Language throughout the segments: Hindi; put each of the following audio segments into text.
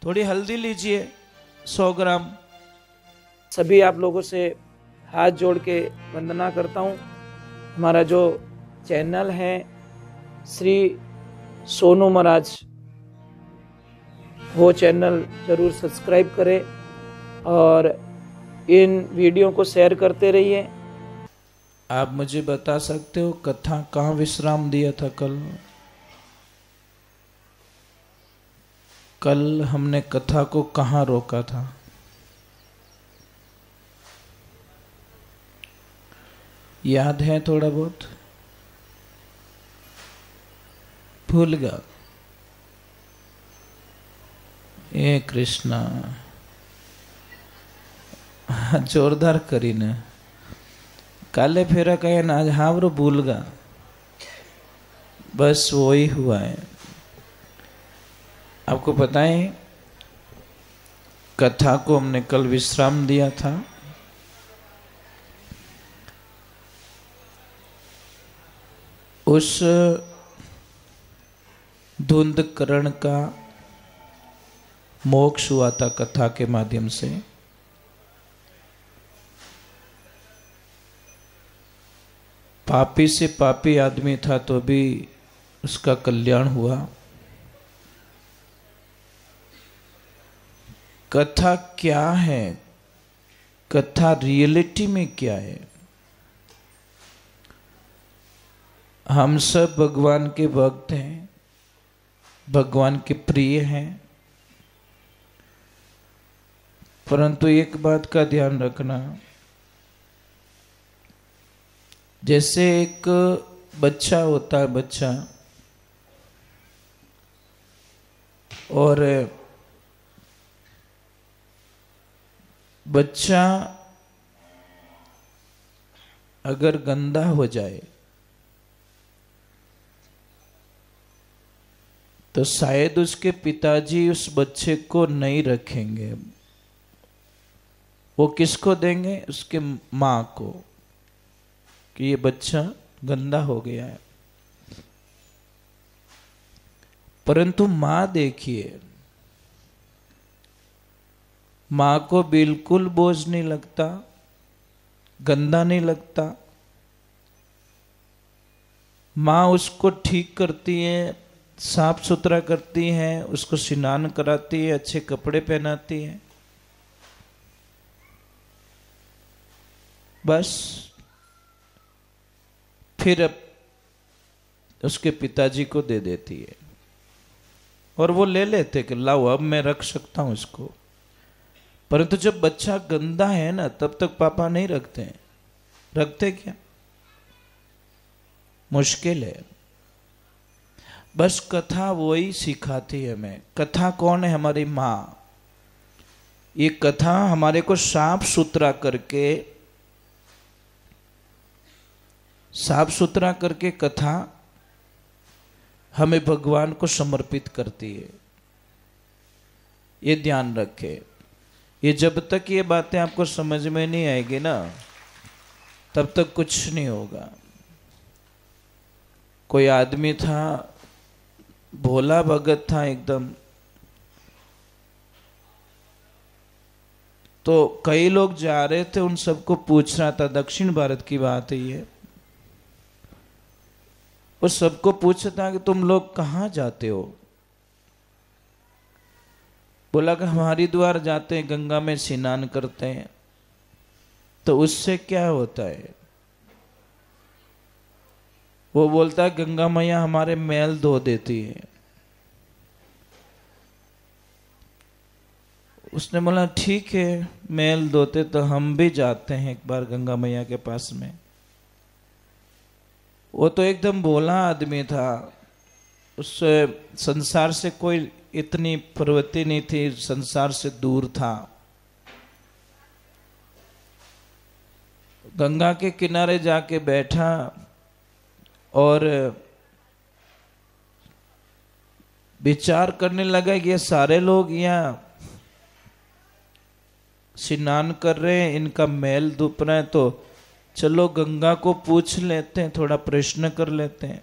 थोड़ी हल्दी लीजिए 100 ग्राम। सभी आप लोगों से हाथ जोड़ के वंदना करता हूँ। हमारा जो चैनल है श्री सोनू महाराज, वो चैनल जरूर सब्सक्राइब करें और इन वीडियो को शेयर करते रहिए। आप मुझे बता सकते हो कथा कहाँ विश्राम दिया था कल? कल हमने कथा को कहाँ रोका था? याद है थोड़ा बहुत? भूल गया? ए कृष्णा, जोरदार करी ने काले फेरा कहे ना, आज हावरो भूल गया। बस वही हुआ है। आपको पता है कथा को हमने कल विश्राम दिया था। उस धुंधकरण का मोक्ष हुआ था कथा के माध्यम से। पापी से पापी आदमी था तो भी उसका कल्याण हुआ। कथा क्या है? कथा रियलिटी में क्या है? हम सब भगवान के भक्त हैं, भगवान के प्रिय हैं, परंतु एक बात का ध्यान रखना, जैसे एक बच्चा होता है, बच्चा, और बच्चा अगर गंदा हो जाए तो शायद उसके पिताजी उस बच्चे को नहीं रखेंगे। वो किसको देंगे? उसके माँ को, कि ये बच्चा गंदा हो गया है। परंतु माँ देखिए, माँ को बिल्कुल बोझ नहीं लगता, गंदा नहीं लगता। माँ उसको ठीक करती है, साफ सुथरा करती है, उसको स्नान कराती है, अच्छे कपड़े पहनाती है। बस फिर अब उसके पिताजी को दे देती है और वो ले लेते कि लाओ अब मैं रख सकता हूं इसको। परंतु जब बच्चा गंदा है ना, तब तक पापा नहीं रखते हैं। रखते क्या? मुश्किल है। बस कथा वही सिखाती है हमें। कथा कौन है? हमारी माँ। ये कथा हमारे को साफ सुथरा करके कथा हमें भगवान को समर्पित करती है। ये ध्यान रखे। ये जब तक ये बातें आपको समझ में नहीं आएगी ना, तब तक कुछ नहीं होगा। कोई आदमी था, भोला भगत था एकदम, तो कई लोग जा रहे थे, उन सबको पूछ रहा था, दक्षिण भारत की बात है ये। वो सबको पूछता कि तुम लोग कहाँ जाते हो? बोला कि हम हरिद्वार जाते हैं, गंगा में स्नान करते हैं। तो उससे क्या होता है? वो बोलता है गंगा मैया हमारे मैल धो देती है। उसने बोला ठीक है, मैल धोते तो हम भी जाते हैं एक बार गंगा मैया के पास में। वो तो एकदम भोला आदमी था, उससे संसार से कोई इतनी प्रवृत्ति नहीं थी, संसार से दूर था। गंगा के किनारे जाके बैठा और विचार करने लगा कि ये सारे लोग यहाँ स्नान कर रहे हैं, इनका मैल धुप रहा है, तो चलो गंगा को पूछ लेते हैं, थोड़ा प्रश्न कर लेते हैं।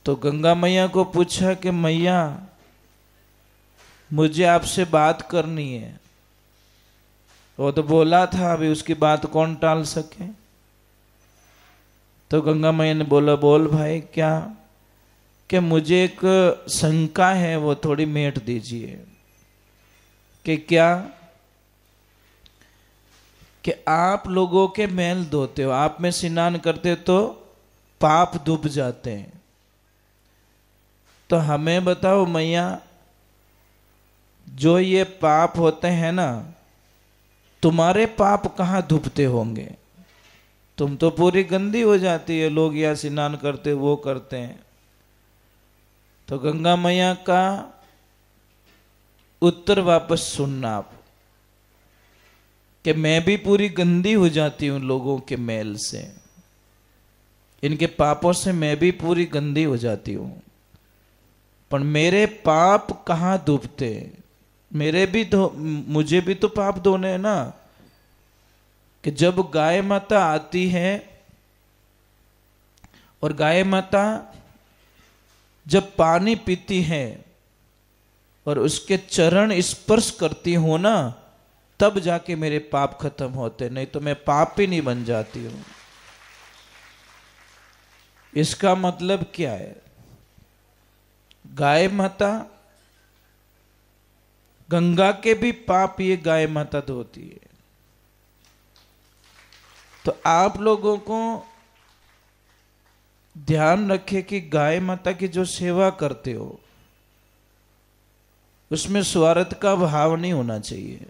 तो गंगा मैया को पूछा कि मैया मुझे आपसे बात करनी है। वो तो बोला था, अभी उसकी बात कौन टाल सके। तो गंगा मैया ने बोला, बोल भाई क्या? कि मुझे एक शंका है, वो थोड़ी मेट दीजिए। कि क्या? कि आप लोगों के मैल धोते हो, आप में स्नान करते तो पाप डूब जाते हैं। तो हमें बताओ मैया, जो ये पाप होते हैं ना, तुम्हारे पाप कहाँ धुपते होंगे? तुम तो पूरी गंदी हो जाती है, लोग या स्नान करते वो करते हैं। तो गंगा मैया का उत्तर वापस सुनना आप, कि मैं भी पूरी गंदी हो जाती हूं लोगों के मैल से, इनके पापों से मैं भी पूरी गंदी हो जाती हूं, पर मेरे पाप कहाँ डूबते? मुझे भी तो पाप धोने हैं ना। कि जब गाय माता आती है और गाय माता जब पानी पीती है और उसके चरण स्पर्श करती हो ना, तब जाके मेरे पाप खत्म होते, नहीं तो मैं पाप ही नहीं बन जाती हूं। इसका मतलब क्या है? गाय माता, गंगा के भी पाप ये गाय माता धोती है। तो आप लोगों को ध्यान रखे कि गाय माता की जो सेवा करते हो उसमें स्वार्थ का भाव नहीं होना चाहिए,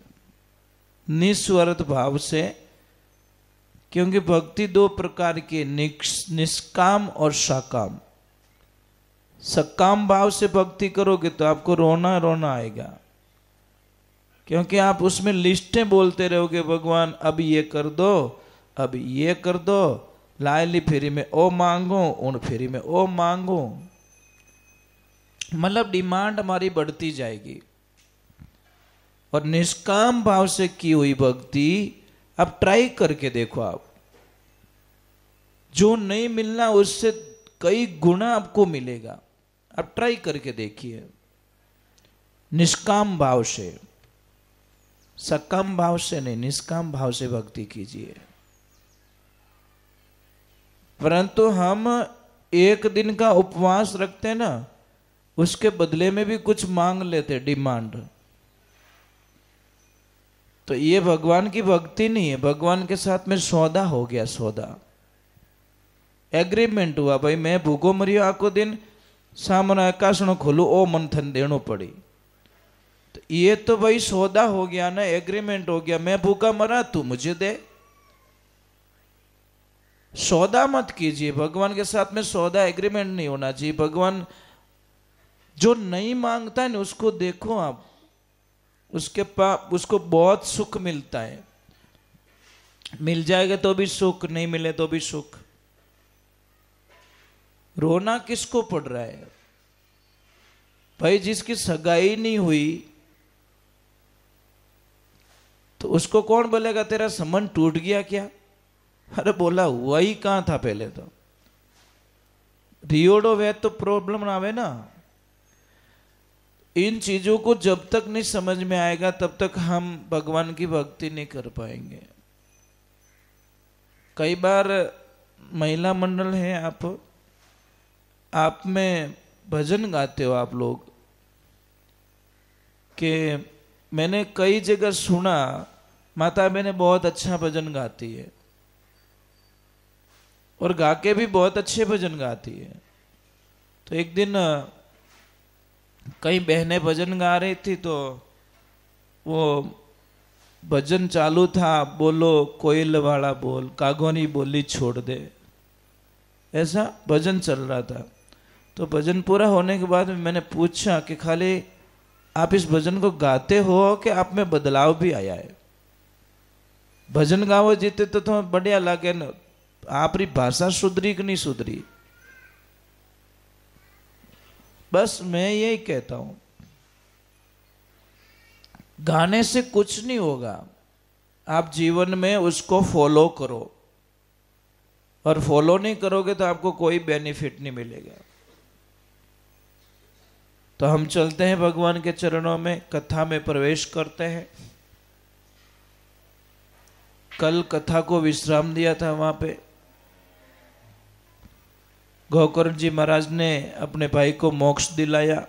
निस्वार्थ भाव से। क्योंकि भक्ति दो प्रकार की, निष्काम और सकाम। सकाम भाव से भक्ति करोगे तो आपको रोना रोना आएगा, क्योंकि आप उसमें लिस्टें बोलते रहोगे, भगवान अब ये कर दो, अब ये कर दो, लायली फेरी में ओ मांगो, उन फेरी में ओ मांगो, मतलब डिमांड हमारी बढ़ती जाएगी। और निष्काम भाव से की हुई भक्ति, अब ट्राई करके देखो आप, जो नहीं मिलना उससे कई गुना आपको मिलेगा। अब ट्राई करके देखिए, निष्काम भाव से, सकाम भाव से नहीं, निष्काम भाव से भक्ति कीजिए। परंतु हम एक दिन का उपवास रखते हैं ना, उसके बदले में भी कुछ मांग लेते, डिमांड। तो ये भगवान की भक्ति नहीं है, भगवान के साथ में सौदा हो गया, सौदा, एग्रीमेंट हुआ, भाई मैं भूखो मरियो आको दिन, सामने आकाशनो खोलू ओ मंथन देनो पड़ी। तो ये तो भाई सौदा हो गया ना, एग्रीमेंट हो गया, मैं भूखा मरा तू मुझे दे। सौदा मत कीजिए, भगवान के साथ में सौदा एग्रीमेंट नहीं होना चाहिए। भगवान जो नहीं मांगता है ना, उसको देखो आप, उसको बहुत सुख मिलता है। मिल जाएगा तो भी सुख, नहीं मिले तो भी सुख। रोना किसको पड़ रहा है भाई? जिसकी सगाई नहीं हुई तो उसको कौन बोलेगा तेरा संबंध टूट गया क्या? अरे बोला हुआ ही कहां था पहले तो। रियोडो वे तो प्रॉब्लम ना आवे ना। इन चीजों को जब तक नहीं समझ में आएगा तब तक हम भगवान की भक्ति नहीं कर पाएंगे। कई बार महिला मंडल है, आप में भजन गाते हो आप लोग, कि मैंने कई जगह सुना माता बहने बहुत अच्छा भजन गाती है और गा के भी बहुत अच्छे भजन गाती है। तो एक दिन कई बहनें भजन गा रही थी, तो वो भजन चालू था, बोलो कोयल वाला बोल, कागोनी बोली छोड़ दे, ऐसा भजन चल रहा था। तो भजन पूरा होने के बाद मैंने पूछा कि खाली आप इस भजन को गाते हो कि आप में बदलाव भी आया है? भजन गाओ जीते तो तुम्हें बढ़िया लगे ना, आपकी भाषा सुधरी कि नहीं सुधरी? बस मैं यही कहता हूं, गाने से कुछ नहीं होगा, आप जीवन में उसको फॉलो करो, और फॉलो नहीं करोगे तो आपको कोई बेनिफिट नहीं मिलेगा। तो हम चलते हैं भगवान के चरणों में, कथा में प्रवेश करते हैं। कल कथा को विश्राम दिया था। वहां पे गोकर्ण जी महाराज ने अपने भाई को मोक्ष दिलाया।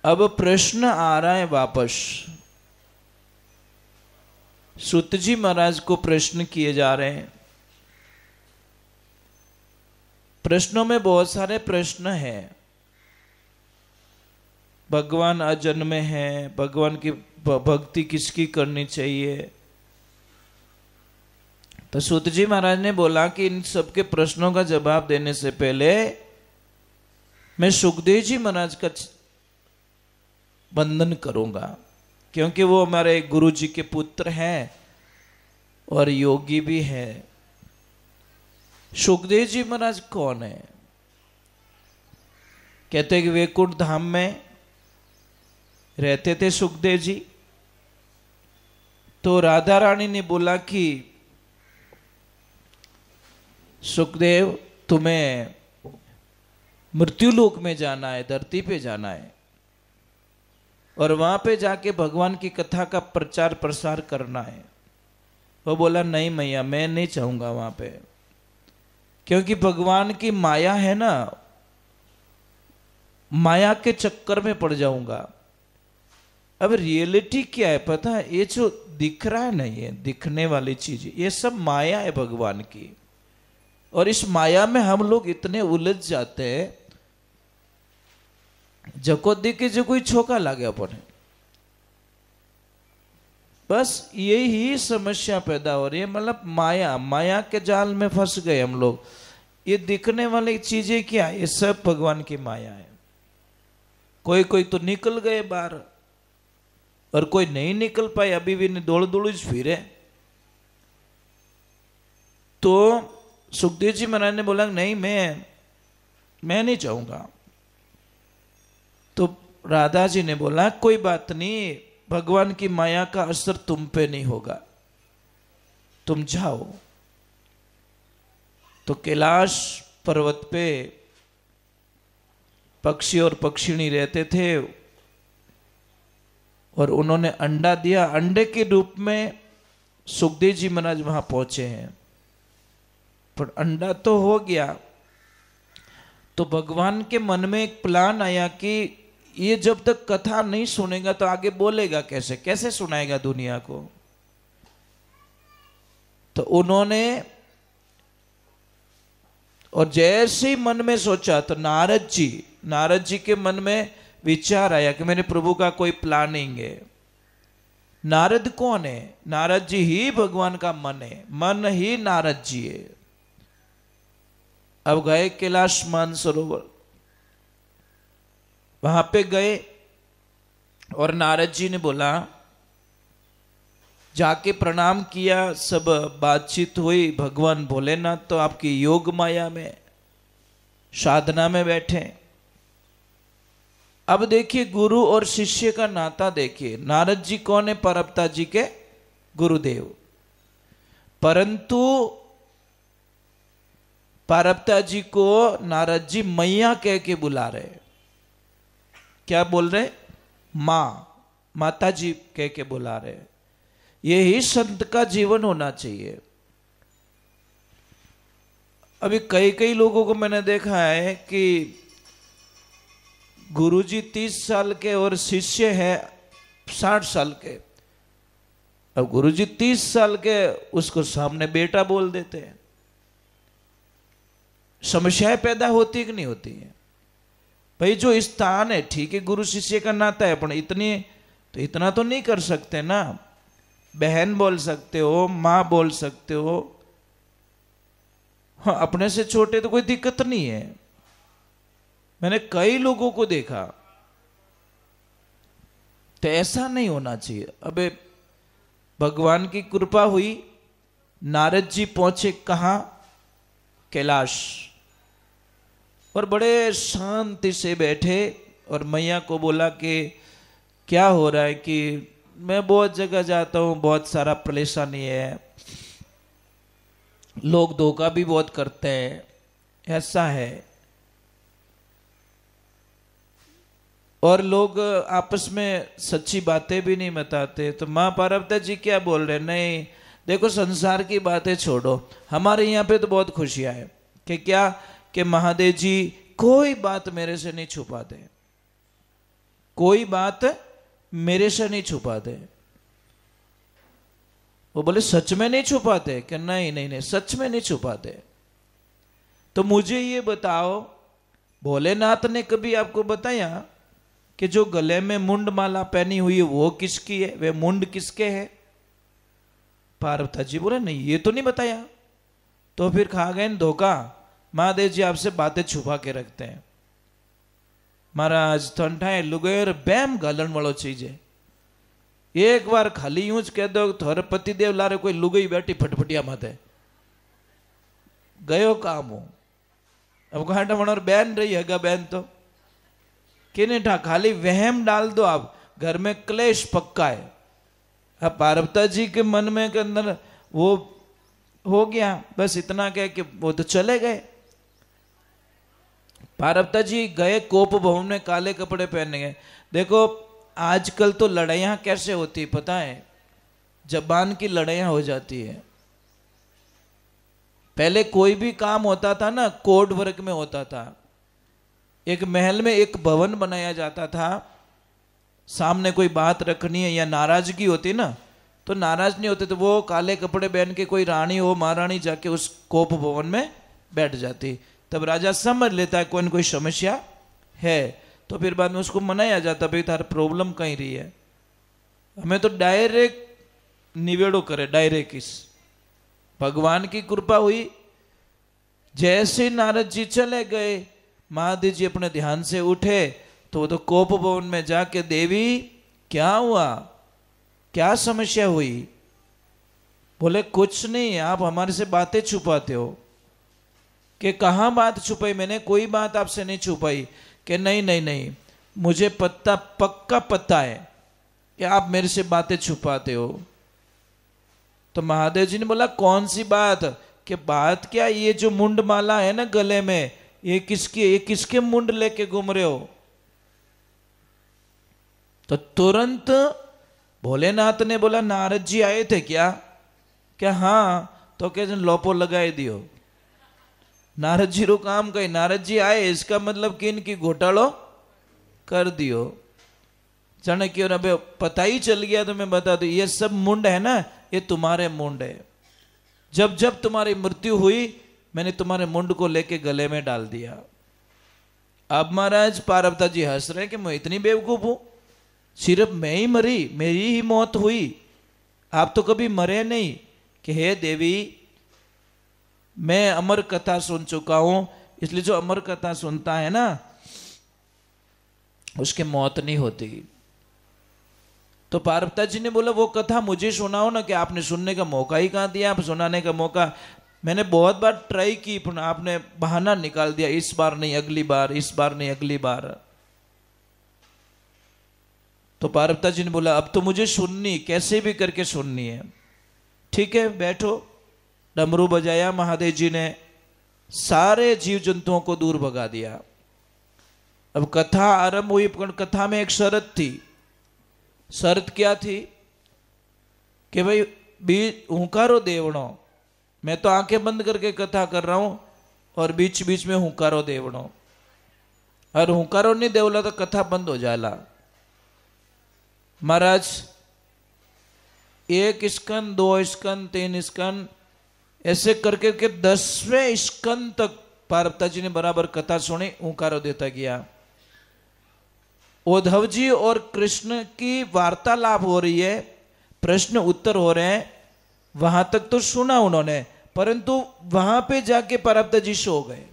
अब प्रश्न आ रहा है वापस, सूत जी महाराज को प्रश्न किए जा रहे हैं। प्रश्नों में बहुत सारे प्रश्न हैं। भगवान अजन्मे हैं, भगवान की भक्ति किसकी करनी चाहिए। तो सूत जी महाराज ने बोला कि इन सबके प्रश्नों का जवाब देने से पहले मैं सुखदेव जी महाराज का वंदन करूंगा, क्योंकि वो हमारे गुरु जी के पुत्र हैं और योगी भी हैं। सुखदेव जी महाराज कौन है? कहते हैं कि वैकुंठ धाम में रहते थे सुखदेव जी। तो राधा रानी ने बोला कि सुखदेव तुम्हें मृत्युलोक में जाना है, धरती पे जाना है, और वहां पे जाके भगवान की कथा का प्रचार प्रसार करना है। वो बोला नहीं मैया, मैं नहीं चाहूंगा वहां पे, क्योंकि भगवान की माया है ना, माया के चक्कर में पड़ जाऊंगा। अब रियलिटी क्या है पता है? ये जो दिख रहा है ना, ये दिखने वाली चीज, ये सब माया है भगवान की। और इस माया में हम लोग इतने उलझ जाते हैं, जको दिखे जो कोई छोका लागे अपन। बस यही समस्या पैदा हो रही है। मतलब माया के जाल में फंस गए हम लोग। ये दिखने वाली चीजें क्या है? ये सब भगवान की माया है। कोई तो निकल गए बाहर, और कोई नहीं निकल पाए, अभी भी दौड़ दौड़ फिरे। तो सुखदेव जी महाराज ने बोला नहीं, मैं नहीं चाहूंगा। तो राधा जी ने बोला कोई बात नहीं, भगवान की माया का असर तुम पे नहीं होगा, तुम जाओ। तो कैलाश पर्वत पे पक्षी और पक्षिणी रहते थे, और उन्होंने अंडा दिया। अंडे के रूप में सुखदेव जी महाराज वहां पहुंचे हैं, पर अंडा तो हो गया। तो भगवान के मन में एक प्लान आया कि ये जब तक कथा नहीं सुनेगा तो आगे बोलेगा कैसे, कैसे सुनाएगा दुनिया को। तो उन्होंने, और जैसे ही मन में सोचा तो नारद जी के मन में विचार आया कि मेरे प्रभु का कोई प्लानिंग है। नारद कौन है? नारद जी ही भगवान का मन है, मन ही नारद जी है। अब गए कैलाश मानसरोवर, वहां पे गए, और नारद जी ने बोला, जाके प्रणाम किया, सब बातचीत हुई। भगवान भोलेनाथ तो आपकी योग माया में साधना में बैठे। अब देखिए गुरु और शिष्य का नाता देखिए। नारद जी कौन है? परपता जी के गुरुदेव। परंतु परपता जी को नारद जी मैया कह के बुला रहे। क्या बोल रहे? माता जी कह के बुला रहे। यही संत का जीवन होना चाहिए। अभी कई लोगों को मैंने देखा है कि गुरुजी 30 साल के और शिष्य है 60 साल के। अब गुरुजी 30 साल के, उसको सामने बेटा बोल देते हैं। समस्याएं पैदा होती कि नहीं होती है? भाई जो स्थान है ठीक है, गुरु शिष्य का नाता है, पर इतना तो नहीं कर सकते ना। बहन बोल सकते हो, माँ बोल सकते हो, हाँ, अपने से छोटे तो कोई दिक्कत नहीं है। मैंने कई लोगों को देखा, तो ऐसा नहीं होना चाहिए। अबे भगवान की कृपा हुई, नारद जी पहुंचे कहाँ? कैलाश, और बड़े शांति से बैठे, और मैया को बोला कि क्या हो रहा है? कि मैं बहुत जगह जाता हूँ, बहुत सारा परेशानी है, लोग धोखा भी बहुत करते हैं, ऐसा है। और लोग आपस में सच्ची बातें भी नहीं बताते। तो माँ पार्वती जी क्या बोल रहे, नहीं देखो संसार की बातें छोड़ो, हमारे यहाँ पे तो बहुत खुशियाँ है कि क्या कि महादेव जी कोई बात मेरे से नहीं छुपाते, कोई बात मेरे से नहीं छुपाते। वो बोले सच में नहीं छुपाते? कि नहीं नहीं नहीं, सच में नहीं छुपाते। तो मुझे ये बताओ, भोलेनाथ ने कभी आपको बताया कि जो गले में मुंड माला पहनी हुई है वो किसकी है, वे मुंड किसके है? पार्वती जी बोले नहीं ये तो नहीं बताया। तो फिर खा गए धोखा, महादेव जी आपसे बातें छुपा के रखते हैं। महाराज ठंठाए लुगेर बैम गालन वालो चीज है, एक बार खाली यूं कह दो थोड़े पतिदेव लारे कोई लुगई बैठी फटफटिया माथे गयो काम हो। अब घाटा मनोर बहन रही है बहन तो किने ठा, खाली वहम डाल दो आप, घर में क्लेश पक्का है। अब पार्वती जी के मन में के अंदर वो हो गया, बस इतना कह कि वो तो चले गए। पार्वती जी गए कोप भवन में, काले कपड़े पहन गए। देखो आजकल तो लड़ाइयाँ कैसे होती पता है, जबान की लड़ाइयाँ हो जाती है। पहले कोई भी काम होता था ना कोड वर्क में होता था। एक महल में एक भवन बनाया जाता था, सामने कोई बात रखनी है या नाराजगी होती ना, तो नाराज नहीं होते तो वो काले कपड़े पहन के कोई रानी हो महारानी जाके उस कोप भवन में बैठ जाती। तब राजा समझ लेता है कोई न कोई समस्या है, तो फिर बाद में उसको मनाया जाता, भाई तार प्रॉब्लम कहीं रही है। हमें तो डायरेक्ट निवेड़ो करे, डायरेक्ट इस भगवान की कृपा हुई। जैसे नारद जी चले गए, महादेव जी अपने ध्यान से उठे तो वो तो कोप भवन में जाके देवी क्या हुआ, क्या समस्या हुई? बोले कुछ नहीं, आप हमारे से बातें छुपाते हो। कि कहाँ बात छुपाई? मैंने कोई बात आपसे नहीं छुपाई। कि नहीं नहीं नहीं, मुझे पक्का पता है कि आप मेरे से बातें छुपाते हो। तो महादेव जी ने बोला कौन सी बात? कि बात क्या, ये जो मुंड माला है ना गले में, ये किसके मुंड लेके घूम रहे हो? तो तुरंत भोलेनाथ ने बोला नारद जी आए थे क्या? क्या हाँ? तो क्या लोपो लगाए दियो। नारद जी रो काम कही, नारद जी आए इसका मतलब कि इनकी घोटालो कर दियो। चाणक्य और अबे पता ही चल गया तो मैं बता दूं, ये सब मुंड है ना, ये तुम्हारे मुंड है। जब जब तुम्हारी मृत्यु हुई मैंने तुम्हारे मुंड को लेके गले में डाल दिया। अब महाराज पार्वती जी हंस रहे कि मैं इतनी बेवकूफ हूं, सिर्फ मैं ही मरी, मेरी ही मौत हुई, आप तो कभी मरे नहीं। कि हे देवी मैं अमर कथा सुन चुका हूं, इसलिए जो अमर कथा सुनता है ना उसकी मौत नहीं होती। तो पार्वती जी ने बोला वो कथा मुझे सुनाओ ना। कि आपने सुनने का मौका ही कहाँ दिया? आप सुनाने का मौका मैंने बहुत बार ट्राई की, पर आपने बहाना निकाल दिया, इस बार नहीं अगली बार, इस बार नहीं अगली बार। तो पार्वती जी ने बोला अब तो मुझे सुननी, कैसे भी करके सुननी है। ठीक है बैठो। डमरू बजाया महादेव जी ने, सारे जीव जंतुओं को दूर भगा दिया। अब कथा आरंभ हुई, पर कथा में एक शर्त थी। शर्त क्या थी? कि भाई हुंकारो देवणो, मैं तो आंखें बंद करके कथा कर रहा हूं और बीच बीच में हुंकारो देवणो, और हुंकारो नहीं देवला तो कथा बंद हो जाला। महाराज एक स्कंद, 2 स्कंद, 3 स्कंद, ऐसे करके के 10वें स्कंद तक पार्वती जी ने बराबर कथा सुनी, हुंकारो देता गया। उद्धव जी और कृष्ण की वार्तालाप हो रही है, प्रश्न उत्तर हो रहे हैं, वहां तक तो सुना उन्होंने, परंतु वहां पे जाके पार्वती जी सो गए,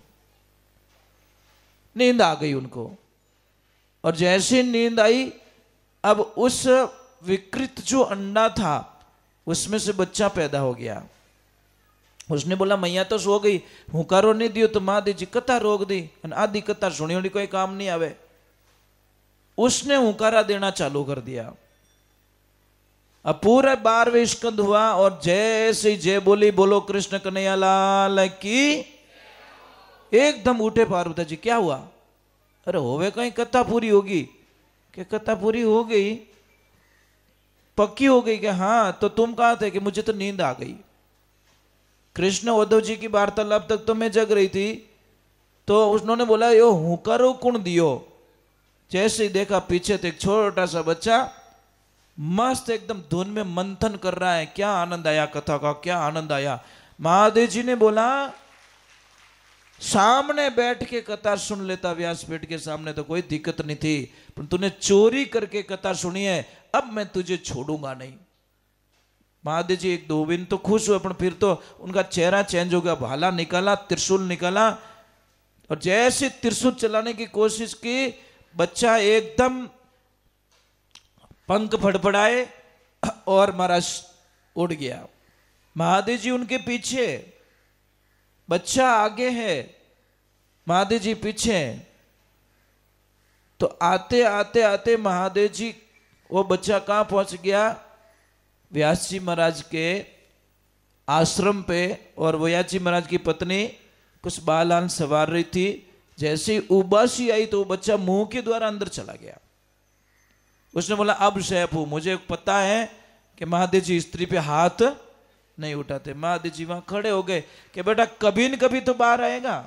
नींद आ गई उनको। और जैसे नींद आई, अब उस विकृत जो अंडा था उसमें से बच्चा पैदा हो गया। उसने बोला मैया तो सो गई, हुंकारो नहीं दियो तो माँ जी कथा रोक दी, आधी कथा सुनी होनी कोई काम नहीं आवे। उसने हुंकारा देना चालू कर दिया। अब पूरा 12वें स्कंद हुआ और जैसे जय बोली, बोलो कृष्ण कन्हैया लाल की, एकदम उठे पार्वती जी। क्या हुआ? अरे होवे कहीं कथा पूरी होगी, कि कथा पूरी हो गई, पक्की हो गई? कि हाँ। तो तुम कहाँ थे? कि मुझे तो नींद आ गई। कृष्ण उद्धव जी की वार्तालाप तक तो मैं जग रही थी। तो उन्होंने बोला यो हुकारो कुण दियो। जैसे ही देखा पीछे तो एक छोटा सा बच्चा मस्त एकदम धुन में मंथन कर रहा है। क्या आनंद आया कथा का, क्या आनंद आया। महादेव जी ने बोला सामने बैठ के कथा सुन लेता व्यासपीठ के सामने तो कोई दिक्कत नहीं थी, पर तूने चोरी करके कथा सुनी है, अब मैं तुझे छोड़ूंगा नहीं। महादेव जी एक दो दिन तो खुश हुए, पर फिर तो उनका चेहरा चेंज हो गया। भाला निकाला, त्रिशूल निकाला, और जैसे त्रिशूल चलाने की कोशिश की, बच्चा एकदम पंख फड़फड़ाए और महाराज उड़ गया। महादेव जी उनके पीछे, बच्चा आगे है, महादेव जी पीछे। तो आते आते आते महादेव जी, वो बच्चा कहां पहुंच गया? व्यास जी महाराज के आश्रम पे। और व्यास जी महाराज की पत्नी कुछ बालान सवार रही थी। जैसे ही उबासी आई तो वो बच्चा मुंह के द्वारा अंदर चला गया। उसने बोला अब सैफ हूं, मुझे पता है कि महादेव जी स्त्री पे हाथ नहीं उठाते। महादेव जी वहां खड़े हो गए कि बेटा कभी न कभी तो बाहर आएगा,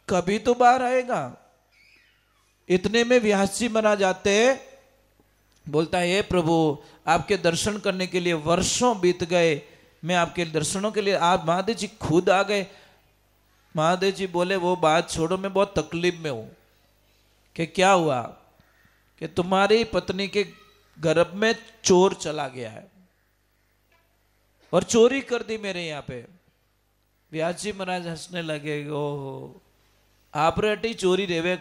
कभी तो बाहर आएगा। इतने में व्यास जी महाराज आते, बोलता है हे प्रभु आपके दर्शन करने के लिए वर्षों बीत गए, मैं आपके दर्शनों के लिए, आप महादेव जी खुद आ गए। महादेव जी बोले वो बात छोड़ो, मैं बहुत तकलीफ में हूं। कि क्या हुआ? कि तुम्हारी पत्नी के गर्भ में चोर चला गया है और चोरी कर दी मेरे यहाँ पे। व्यास जी महाराज हंसने लगे, ओहो आप रेटी चोरी रेवे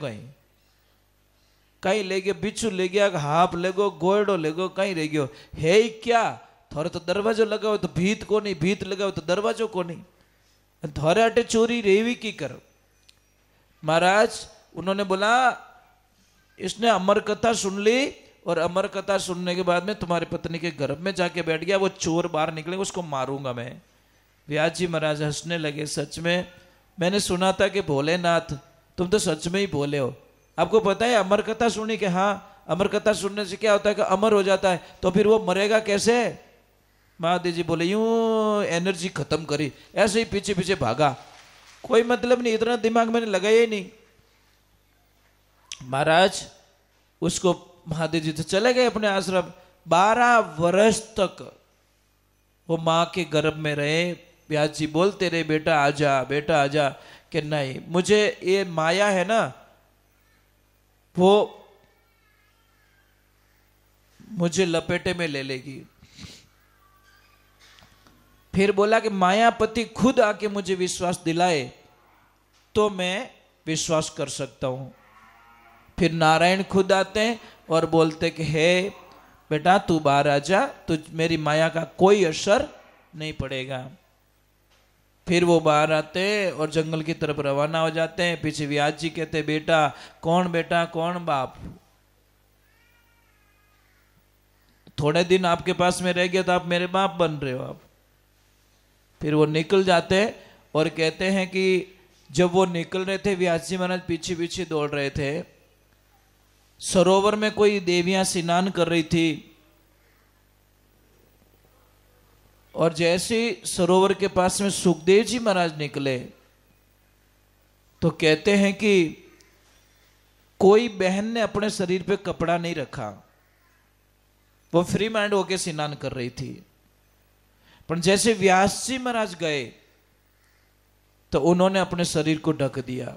कहीं ले गयो, बिच्छू ले गया, हाप ले गो, गोयडो ले गो, कहीं रह गयो है ही क्या? थोड़े तो दरवाजो लगाओ तो भीत को नहीं, भीत लगाओ तो दरवाजो को नहीं, थोड़े अटे चोरी रेवी की कर। महाराज उन्होंने बोला इसने अमर कथा सुन ली, और अमर कथा सुनने के बाद में तुम्हारी पत्नी के गर्भ में जाके बैठ गया, वो चोर बाहर निकलेगा उसको मारूंगा मैं। व्यास जी महाराज हंसने लगे, सच में मैंने सुना था कि भोलेनाथ तुम तो सच में ही भोले हो। आपको पता है अमर कथा सुनी? कि हाँ अमर कथा सुनने से क्या होता है कि अमर हो जाता है, तो फिर वो मरेगा कैसे? महादेव जी बोले यूं एनर्जी खत्म करी, ऐसे ही पीछे पीछे भागा, कोई मतलब नहीं, इतना दिमाग मैंने लगाया ही नहीं। महाराज उसको महादेव जी तो चले गए अपने आश्रम। 12 वर्ष तक वो माँ के गर्भ में रहे। व्यास जी बोलते रहे बेटा आजा, बेटा आजा। कि नहीं, मुझे ये माया है ना, वो मुझे लपेटे में ले लेगी। फिर बोला कि मायापति खुद आके मुझे विश्वास दिलाए तो मैं विश्वास कर सकता हूं। फिर नारायण खुद आते हैं और बोलते कि हे बेटा तू बाहर आ जा, तुझ मेरी माया का कोई असर नहीं पड़ेगा। फिर वो बाहर आते और जंगल की तरफ रवाना हो जाते हैं। पीछे व्यास जी कहते बेटा कौन बाप, थोड़े दिन आपके पास में रह गया तो आप मेरे बाप बन रहे हो आप। फिर वो निकल जाते हैं और कहते हैं कि जब वो निकल रहे थे व्यास जी महाराज पीछे पीछे दौड़ रहे थे। सरोवर में कोई देवियां स्नान कर रही थी और जैसे सरोवर के पास में सुखदेव जी महाराज निकले तो कहते हैं कि कोई बहन ने अपने शरीर पे कपड़ा नहीं रखा, वो फ्री माइंड होके स्नान कर रही थी। पर जैसे व्यास जी महाराज गए तो उन्होंने अपने शरीर को ढक दिया।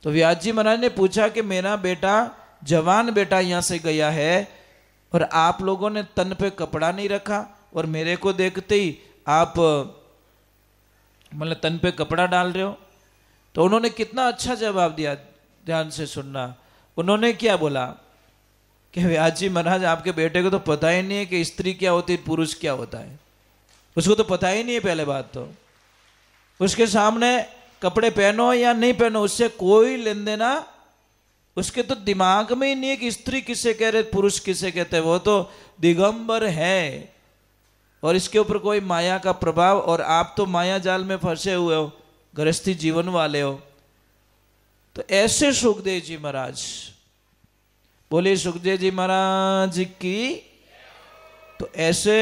तो व्यास जी महाराज ने पूछा कि मेरा बेटा जवान बेटा यहां से गया है और आप लोगों ने तन पे कपड़ा नहीं रखा और मेरे को देखते ही आप मतलब तन पे कपड़ा डाल रहे हो। तो उन्होंने कितना अच्छा जवाब दिया, ध्यान से सुनना। उन्होंने क्या बोला कि व्यास जी महाराज आपके बेटे को तो पता ही नहीं है कि स्त्री क्या होती है, पुरुष क्या होता है, उसको तो पता ही नहीं है। पहले बात तो उसके सामने कपड़े पहनो या नहीं पहनो उससे कोई लेन देना, उसके तो दिमाग में ही नहीं है कि स्त्री किसे कह रहे पुरुष किसे कहते हैं। वो तो दिगंबर है और इसके ऊपर कोई माया का प्रभाव, और आप तो माया जाल में फंसे हुए हो, गृहस्थी जीवन वाले हो। तो ऐसे सुखदेव जी महाराज, बोले सुखदेव जी महाराज की। तो ऐसे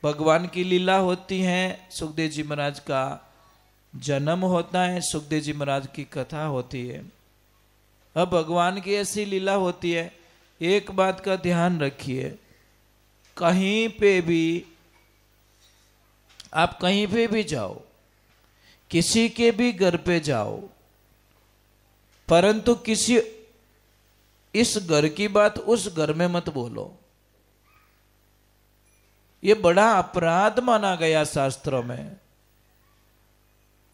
भगवान की लीला होती है, सुखदेव जी महाराज का जन्म होता है, सुखदेव जी महाराज की कथा होती है। अब भगवान की ऐसी लीला होती है, एक बात का ध्यान रखिए, कहीं पे भी आप कहीं पे भी जाओ, किसी के भी घर पे जाओ, परंतु किसी इस घर की बात उस घर में मत बोलो। ये बड़ा अपराध माना गया शास्त्रों में।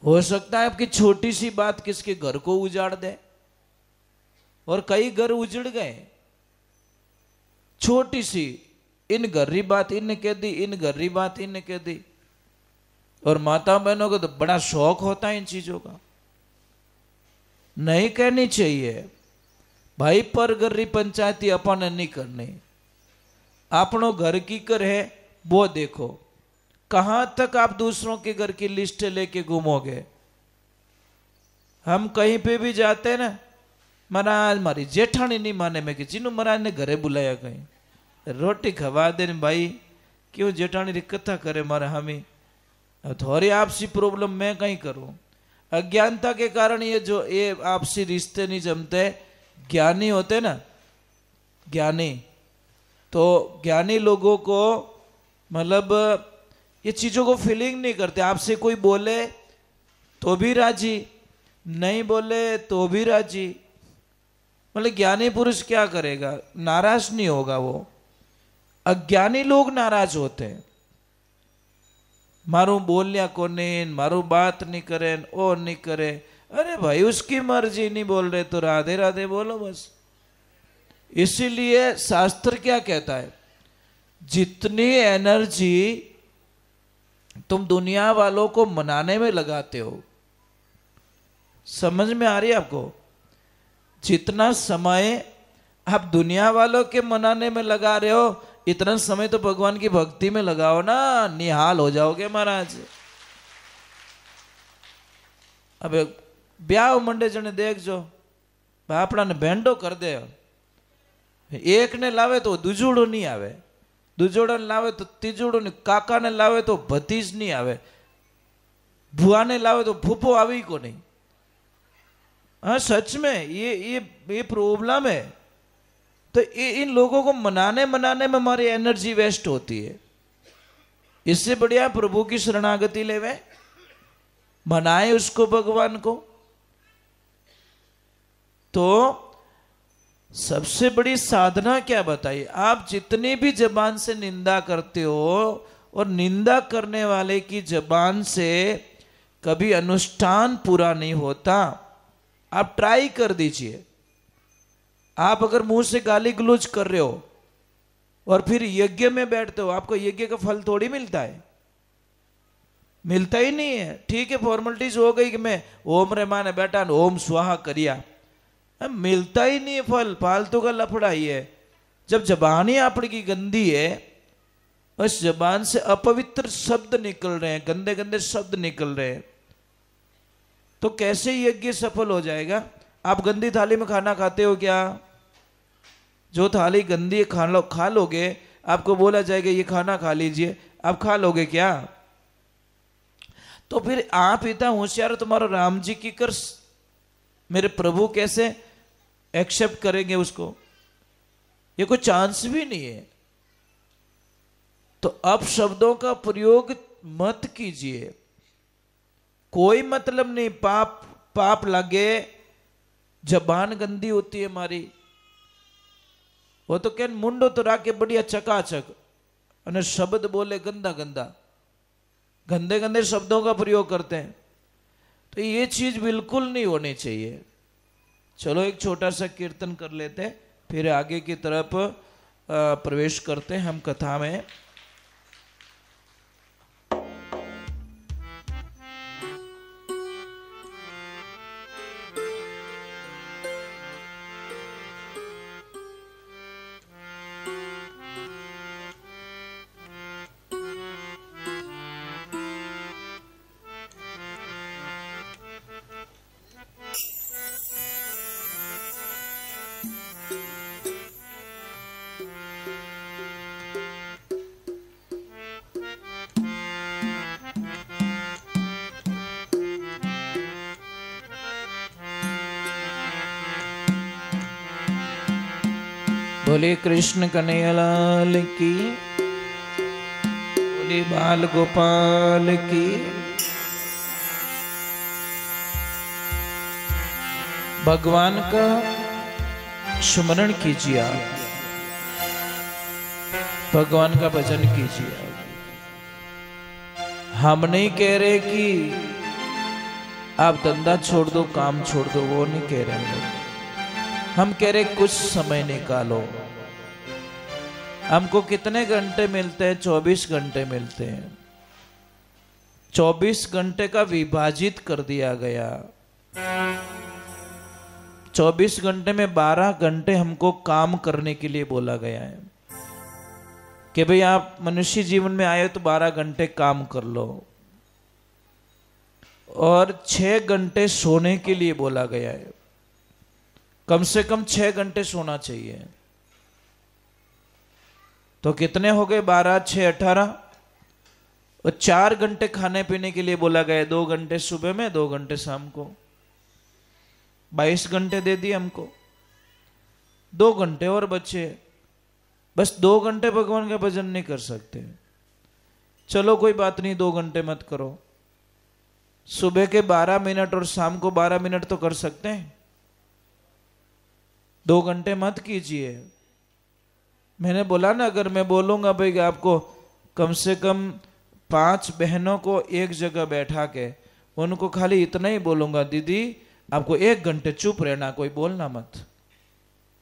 हो सकता है आपकी छोटी सी बात किसके घर को उजाड़ दे, और कई घर उजड़ गए। छोटी सी इन घर्री बात इनने कह दी, इन घर्री बात इनने कह दी। और माता बहनों को तो बड़ा शौक होता है इन चीजों का, नहीं कहनी चाहिए भाई। पर गर्री पंचायती अपन नहीं करनी, अपनों घर की कर है वो देखो। कहां तक आप दूसरों के घर की लिस्ट लेके घूमोगे। हम कहीं पे भी जाते हैं ना, महाराज मारी जेठानी नहीं माने में कि जिन्हों महाराज ने घरे बुलाया, कहीं रोटी खवा दे भाई, क्यों जेठानी री कथा करे मारे हमें। थोड़ी आपसी प्रॉब्लम मैं कहीं करूं। अज्ञानता के कारण ये जो ये आपसी रिश्ते नहीं जमते। ज्ञानी होते ना, ज्ञानी तो ज्ञानी लोगों को मतलब ये चीजों को फीलिंग नहीं करते। आपसे कोई बोले तो भी राजी, नहीं बोले तो भी राजी। मतलब ज्ञानी पुरुष क्या करेगा, नाराज नहीं होगा वो। अज्ञानी लोग नाराज होते हैं, मारू बोलिया कोने, मारू बात नहीं करे, ओ नहीं करे। अरे भाई उसकी मर्जी, नहीं बोल रहे तो राधे राधे बोलो बस। इसीलिए शास्त्र क्या कहता है, जितनी एनर्जी तुम दुनिया वालों को मनाने में लगाते हो, समझ में आ रही है आपको, जितना समय आप दुनिया वालों के मनाने में लगा रहे हो, इतना समय तो भगवान की भक्ति में लगाओ ना, निहाल हो जाओगे महाराज। अब ब्याह मंडे जने देख जो बापड़ा ने भेंडो कर दे, एक ने लावे तो दूजोड़ो नहीं आवे, दूजोड़ो ने लावे तो तीजोड़ो नहीं, काका ने लावे तो भतीज नहीं आवे, बुआ ने लावे तो फूफो आवी को नहीं। हाँ सच में ये प्रॉब्लम है। तो इन लोगों को मनाने मनाने में हमारी एनर्जी वेस्ट होती है। इससे बढ़िया प्रभु की शरणागति लेवे, मनाए उसको, भगवान को। तो सबसे बड़ी साधना क्या बताइए आप, जितनी भी जबान से निंदा करते हो, और निंदा करने वाले की जबान से कभी अनुष्ठान पूरा नहीं होता। आप ट्राई कर दीजिए। आप अगर मुंह से गाली गलौज कर रहे हो और फिर यज्ञ में बैठते हो, आपको यज्ञ का फल थोड़ी मिलता है, मिलता ही नहीं है। ठीक है, फॉर्मेलिटीज हो गई कि मैं ओम रे माने बैठा ओम स्वाहा करिया, मिलता ही नहीं है फल, फालतू का लफड़ा ही है। जब जबान ही आपकी गंदी है, उस जबान से अपवित्र शब्द निकल रहे हैं, गंदे गंदे शब्द निकल रहे हैं, तो कैसे यज्ञ सफल हो जाएगा। आप गंदी थाली में खाना खाते हो क्या? जो थाली गंदी खा लोगे, आपको बोला जाएगा ये खाना खा लीजिए, आप खा लोगे क्या? तो फिर आप इतना होशियार, तुम्हारा राम जी की कर मेरे प्रभु कैसे एक्सेप्ट करेंगे उसको? ये कोई चांस भी नहीं है। तो अब शब्दों का प्रयोग मत कीजिए, कोई मतलब नहीं। पाप लगे, जबान गंदी होती है हमारी, वो तो क्या मुंडो तो राके बढ़िया चकाचक, और शब्द बोले गंदा गंदा, गंदे गंदे शब्दों का प्रयोग करते हैं। तो ये चीज बिल्कुल नहीं होनी चाहिए। चलो एक छोटा सा कीर्तन कर लेते हैं, फिर आगे की तरफ प्रवेश करते हैं हम कथा में। बोले कृष्ण कन्हैया लाल की, बोले बाल गोपाल की। भगवान का स्मरण कीजिए आप, भगवान का भजन कीजिए आप। हम नहीं कह रहे कि आप धंधा छोड़ दो, काम छोड़ दो, वो नहीं कह रहे हैं। हम कह रहे कुछ समय निकालो। हमको कितने घंटे मिलते हैं? 24 घंटे मिलते हैं। 24 घंटे का विभाजित कर दिया गया। 24 घंटे में 12 घंटे हमको काम करने के लिए बोला गया है कि भाई आप मनुष्य जीवन में आए तो 12 घंटे काम कर लो, और 6 घंटे सोने के लिए बोला गया है। कम से कम 6 घंटे सोना चाहिए। तो कितने हो गए? 12, 6, 18। और 4 घंटे खाने पीने के लिए बोला गया है। 2 घंटे सुबह में, 2 घंटे शाम को। 22 घंटे दे दिए हमको। 2 घंटे और बचे। बस 2 घंटे भगवान का भजन नहीं कर सकते, चलो कोई बात नहीं, 2 घंटे मत करो। सुबह के 12 मिनट और शाम को 12 मिनट तो कर सकते हैं। 2 घंटे मत कीजिए। मैंने बोला ना, अगर मैं बोलूंगा भाई आपको कम से कम 5 बहनों को एक जगह बैठा के उनको खाली इतना ही बोलूंगा, दीदी आपको 1 घंटे चुप रहना, कोई बोलना मत,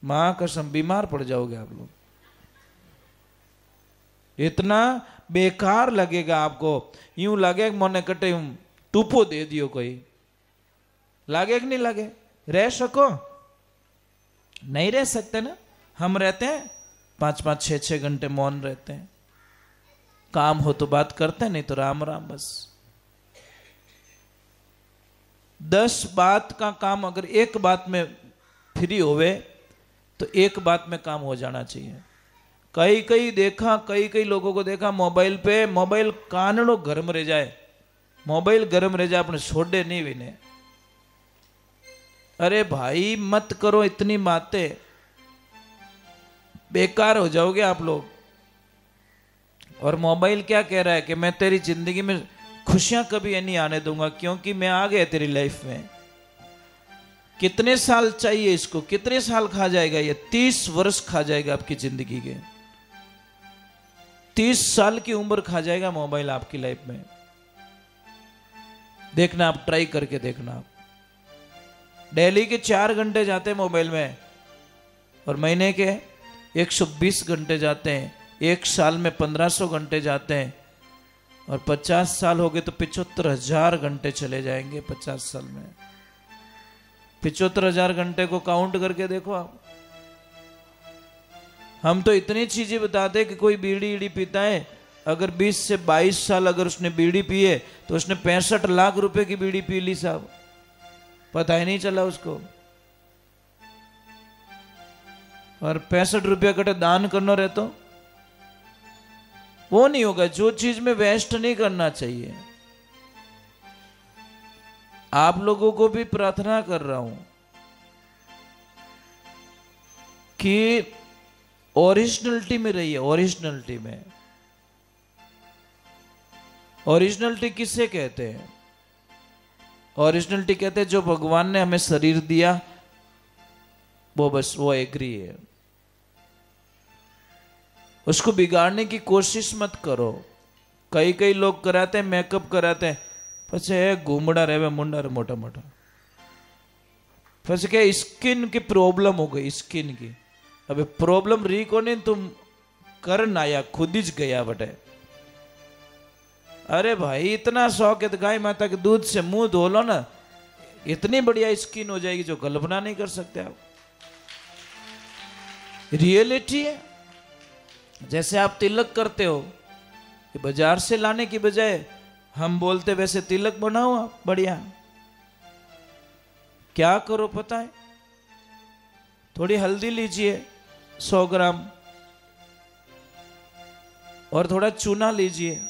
मां कसम बीमार पड़ जाओगे आप लोग। इतना बेकार लगेगा आपको। यूं लगे मोने कटे टूपो दे दियो कोई। लागे कि नहीं लागे? रह सको? नहीं रह सकते ना। हम रहते हैं 5-5, 6-6 घंटे मौन रहते हैं। काम हो तो बात करते हैं, नहीं तो राम राम बस। 10 बात का काम अगर एक बात में फ्री होवे तो एक बात में काम हो जाना चाहिए। कई लोगों को देखा मोबाइल पे, मोबाइल कानड़ो गर्म रह जाए, मोबाइल गर्म रह जाए अपने छोड़े नहीं विने। अरे भाई मत करो इतनी बातें, बेकार हो जाओगे आप लोग। और मोबाइल क्या कह रहा है कि मैं तेरी जिंदगी में खुशियां कभी नहीं आने दूंगा, क्योंकि मैं आ गया तेरी लाइफ में। कितने साल चाहिए इसको? कितने साल खा जाएगा ये? 30 वर्ष खा जाएगा आपकी जिंदगी के। 30 साल की उम्र खा जाएगा मोबाइल आपकी लाइफ में। देखना आप, ट्राई करके देखना आप। डेली के 4 घंटे जाते हैं मोबाइल में, और महीने के 120 घंटे जाते हैं। 1 साल में 1500 घंटे जाते हैं, और 50 साल हो गए तो 75,000 घंटे चले जाएंगे 50 साल में। 75,000 घंटे को काउंट करके देखो आप। हम तो इतनी चीजें बताते कि कोई बीड़ी ईड़ी पीता है, अगर 20 से 22 साल अगर उसने बीड़ी पिए तो उसने 65 लाख रुपए की बीड़ी पी ली साहब, पता ही नहीं चला उसको। और 65 रुपया कटे दान करना रहे तो वो नहीं होगा। जो चीज में वेस्ट नहीं करना चाहिए। आप लोगों को भी प्रार्थना कर रहा हूं कि ओरिजिनलिटी में रहिए। ओरिजिनलिटी में, ओरिजिनलिटी किसे कहते हैं? ओरिजिनलिटी कहते हैं जो भगवान ने हमें शरीर दिया वो, बस वो एग्री है। उसको बिगाड़ने की कोशिश मत करो। कई लोग कराते हैं, मेकअप कराते हैं, पछे घूमड़ा रहे मुंडा रे मोटा मोटा, पछे क्या स्किन की प्रॉब्लम हो गई, स्किन की। अबे प्रॉब्लम री को नहीं, तुम कर ना या खुद ही गया बटे। अरे भाई इतना शौक है तो गाय माता के दूध से मुंह धो लो ना, इतनी बढ़िया स्किन हो जाएगी जो कल्पना नहीं कर सकते आप। रियलिटी है। जैसे आप तिलक करते हो, कि बाजार से लाने की बजाय हम बोलते वैसे तिलक बनाओ आप बढ़िया। क्या करो पता है? थोड़ी हल्दी लीजिए 100 ग्राम, और थोड़ा चूना लीजिए।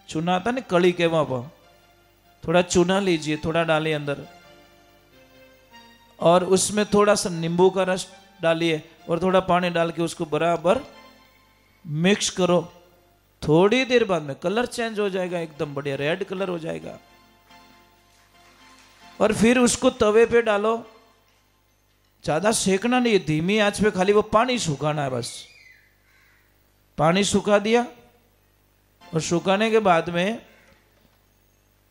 चूना आता ना कड़ी के वहां पर, थोड़ा चूना लीजिए, थोड़ा डालिए अंदर, और उसमें थोड़ा सा नींबू का रस डालिए और थोड़ा पानी डाल के उसको बराबर मिक्स करो। थोड़ी देर बाद में कलर चेंज हो जाएगा, एकदम बढ़िया रेड कलर हो जाएगा। और फिर उसको तवे पे डालो, ज्यादा सेकना नहीं, धीमी आंच पे खाली वो पानी सुखाना है बस। पानी सुखा दिया और सुखाने के बाद में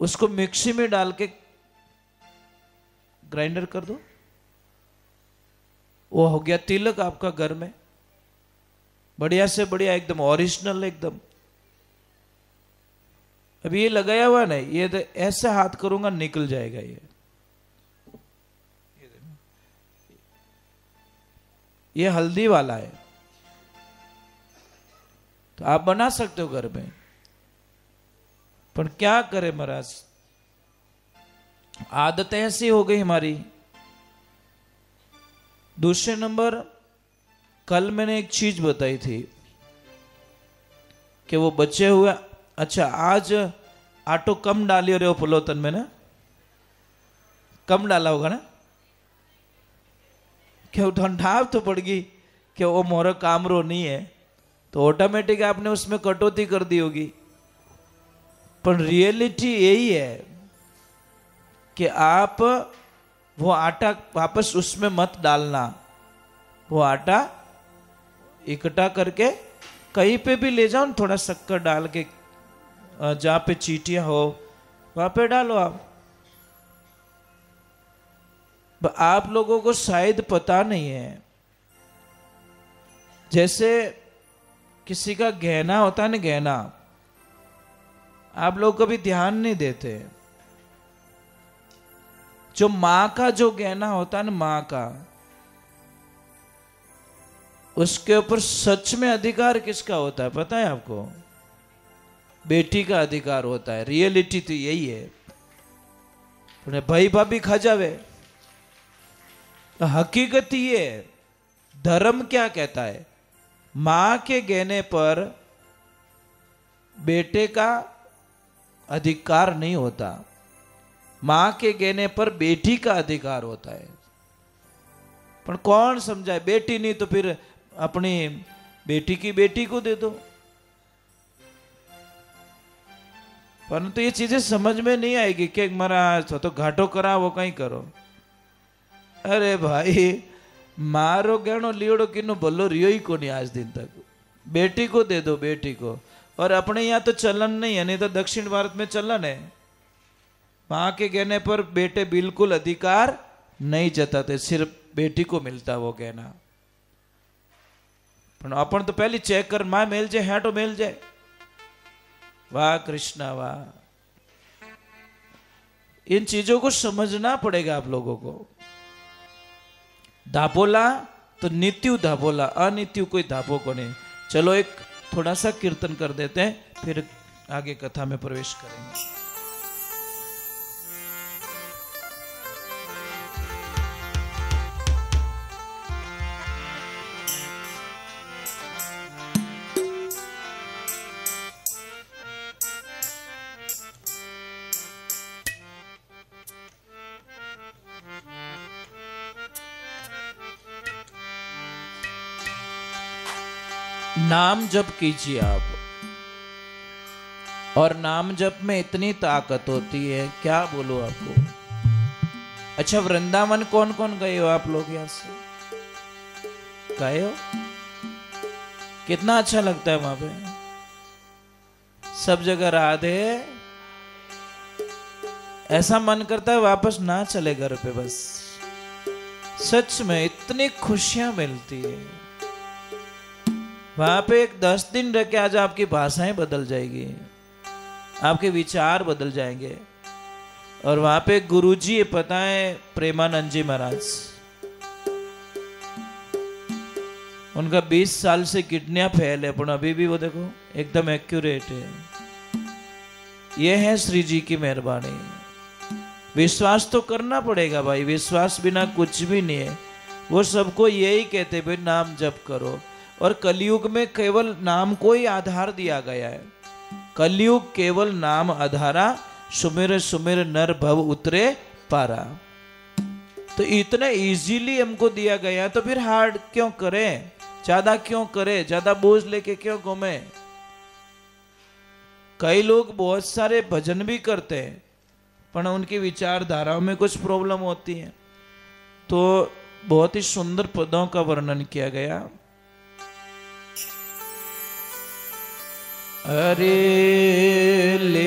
उसको मिक्सी में डाल के ग्राइंडर कर दो। वो हो गया तिलक आपका घर में, बढ़िया से बढ़िया, एकदम ओरिजिनल एकदम। अभी ये लगाया हुआ नहीं, ये तो ऐसे हाथ करूंगा निकल जाएगा ये हल्दी वाला है। तो आप बना सकते हो घर में, पर क्या करें महाराज, आदत ऐसी हो गई हमारी। दूसरे नंबर, कल मैंने एक चीज बताई थी कि वो बचे हुए, अच्छा आज आटो कम डाली रहे हो पुलोतन में ना, कम डाला होगा ना, क्यों ठंडाव तो पड़ गई कि वो मोरा कामरो नहीं है, तो ऑटोमेटिक आपने उसमें कटौती कर दी होगी। पर रियलिटी यही है कि आप वो आटा वापस उसमें मत डालना, वो आटा इकट्ठा करके कहीं पे भी ले जाओ, थोड़ा शक्कर डाल के जहाँ पे चीटियां हो वहां पे डालो आप लोगों को शायद पता नहीं है, जैसे किसी का गहना होता है ना, गहना आप लोग कभी ध्यान नहीं देते। जो मां का जो गहना होता है ना, मां का, उसके ऊपर सच में अधिकार किसका होता है पता है आपको? बेटी का अधिकार होता है। रियलिटी तो यही है। भाई भाभी खा जावे, तो हकीकत ये है। धर्म क्या कहता है? मां के गहने पर बेटे का अधिकार नहीं होता, मां के गहने पर बेटी का अधिकार होता है। पर कौन समझाए? बेटी नहीं तो फिर अपनी बेटी की बेटी को दे दो। परंतु ये चीजें समझ में नहीं आएगी कि महाराज तो घाटो करा वो कहीं करो। अरे भाई, मारो गहनो लीड़ो किनो भलो रियो ही को नहीं आज दिन तक। बेटी को दे दो, बेटी को। और अपने यहाँ तो चलन नहीं है, नहीं तो दक्षिण भारत में चलन है। मां के गहने पर बेटे बिल्कुल अधिकार नहीं जताते, सिर्फ बेटी को मिलता वो गहना। पर अपन तो पहले चेक कर, मां मेल जाए हेटो मेल जाए। वाह कृष्णा वाह। इन चीजों को समझना पड़ेगा आप लोगों को। धापोला तो नित्यु धापोला, अनित्यु कोई धापो को नहीं। चलो एक थोड़ा सा कीर्तन कर देते हैं, फिर आगे कथा में प्रवेश करेंगे। नाम जप कीजिए आप, और नाम जप में इतनी ताकत होती है, क्या बोलूं आपको। अच्छा, वृंदावन कौन कौन गए हो आप लोग? यहां से गए हो? कितना अच्छा लगता है वहां पे, सब जगह राधे। ऐसा मन करता है वापस ना चले घर पे बस। सच में इतनी खुशियां मिलती है वहां पे। एक 10 दिन रह के आज आपकी भाषाएं बदल जाएगी, आपके विचार बदल जाएंगे। और वहां पे गुरुजी है, पता है, प्रेमानंद जी महाराज, उनका 20 साल से किडनियां फेल है, पर अभी भी वो देखो एकदम एक्यूरेट है। ये है श्री जी की मेहरबानी। विश्वास तो करना पड़ेगा भाई, विश्वास बिना कुछ भी नहीं है। वो सबको यही कहते भाई नाम जप करो। और कलयुग में केवल नाम को ही आधार दिया गया है। कलयुग केवल नाम आधारा, सुमिर सुमिर नर भव उतरे पारा। तो इतना इजीली हमको दिया गया, तो फिर हार्ड क्यों करें, ज्यादा क्यों करें, ज्यादा बोझ लेके क्यों घूमे। कई लोग बहुत सारे भजन भी करते हैं पर उनकी विचारधाराओं में कुछ प्रॉब्लम होती है। तो बहुत ही सुंदर पदों का वर्णन किया गया। अरे ले